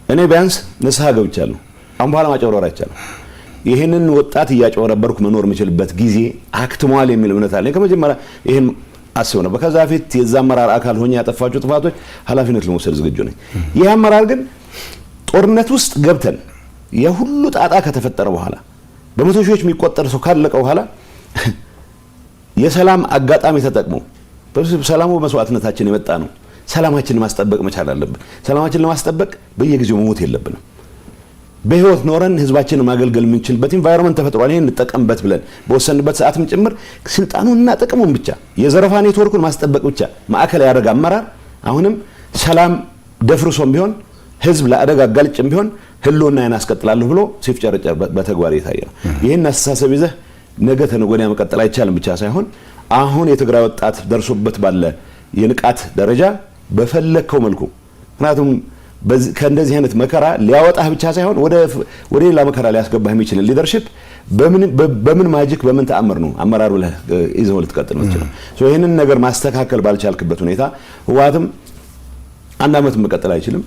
እኔ ቢያንስ ንስሐ ገብቻለሁ። አሁን በኋላ ማጨወረር አይቻልም። ይሄንን ወጣት እያጨወረበርኩ መኖር የምችልበት ጊዜ አክትሟል የሚል እምነት አለኝ። ከመጀመሪያ ይሄን አስበው ነበር። ከዛ በፊት የዛ አመራር አካል ሆኜ ያጠፋቸው ጥፋቶች ኃላፊነት ለመውሰድ ዝግጁ ነኝ። ይህ አመራር ግን ጦርነት ውስጥ ገብተን የሁሉ ጣጣ ከተፈጠረ በኋላ በመቶ ሺዎች የሚቆጠር ሰው ካለቀ በኋላ የሰላም አጋጣሚ ተጠቅሞ ሰላሙ መስዋዕትነታችን የመጣ ነው። ሰላማችንን ማስጠበቅ መቻል አለብን። ሰላማችንን ለማስጠበቅ በየጊዜው መሞት የለብንም። በህይወት ኖረን ህዝባችንን ማገልገል የምንችልበት ኢንቫይሮንመንት ተፈጥሯል። ይሄን እንጠቀምበት ብለን በወሰንበት ሰዓትም ጭምር ስልጣኑንና ጥቅሙን ብቻ የዘረፋ ኔትወርኩን ማስጠበቅ ብቻ ማዕከል ያደረገ አመራር አሁንም ሰላም ደፍርሶም ቢሆን ህዝብ ለአደጋ አጋልጭም ቢሆን ህልውናዬን አስቀጥላለሁ ብሎ ሲፍጨረጨር በተግባር የታየ ነው። ይሄን አስተሳሰብ ይዘህ ነገ ተነገ ወዲያ መቀጠል አይቻልም ብቻ ሳይሆን አሁን የትግራይ ወጣት ደርሶበት ባለ የንቃት ደረጃ በፈለከው መልኩ ምክንያቱም ከእንደዚህ አይነት መከራ ሊያወጣህ ብቻ ሳይሆን ወደ ሌላ መከራ ሊያስገባህ የሚችል ሊደርሺፕ በምን ማጂክ በምን ተአምር ነው አመራር ብለህ ይዘው ልትቀጥል የምትችለው? ይሄንን ነገር ማስተካከል ባልቻልክበት ሁኔታ ህወሓትም 1 ዓመት መቀጠል አይችልም፣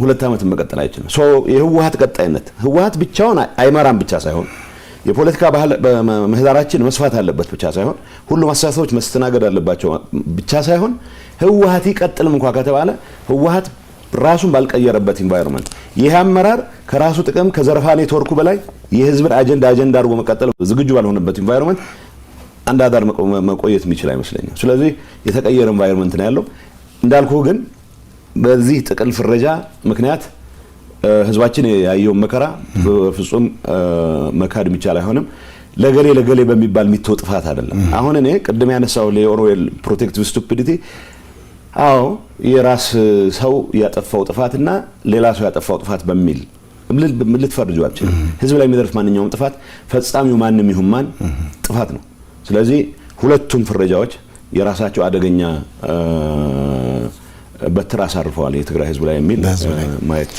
2 ዓመት መቀጠል አይችልም። የህወሓት ቀጣይነት ህወሓት ብቻውን አይመራም ብቻ ሳይሆን የፖለቲካ ባህል በመህዳራችን መስፋት አለበት ብቻ ሳይሆን ሁሉም አስተሳሰቦች መስተናገድ አለባቸው ብቻ ሳይሆን ህወሓት ይቀጥልም እንኳን ከተባለ ህወሓት ራሱን ባልቀየረበት ኢንቫይሮንመንት ይህ አመራር ከራሱ ጥቅም ከዘረፋ ኔትወርኩ በላይ የህዝብን አጀንዳ አድርጎ መቀጠል ዝግጁ ባልሆነበት ኢንቫይሮንመንት አንድ አዳር መቆየት የሚችል አይመስለኝም። ስለዚህ የተቀየረ ኢንቫይሮንመንት ነው ያለው። እንዳልኩ ግን በዚህ ጥቅል ፍረጃ ምክንያት ህዝባችን ያየው መከራ በፍጹም መካድ የሚቻል አይሆንም። ለገሌ በሚባል የሚተው ጥፋት አይደለም። አሁን እኔ ቅድም ያነሳው ለኦርዌል ፕሮቴክቲቭ ስቱፒዲቲ አዎ የራስ ሰው ያጠፋው ጥፋትና ሌላ ሰው ያጠፋው ጥፋት በሚል ልትፈርጁ አትችልም። ህዝብ ላይ የሚደርስ ማንኛውም ጥፋት ፈጻሚው ማንም ይሁን ማን ጥፋት ነው። ስለዚህ ሁለቱም ፍረጃዎች የራሳቸው አደገኛ በትር አሳርፈዋል የትግራይ ህዝብ ላይ የሚል ማየት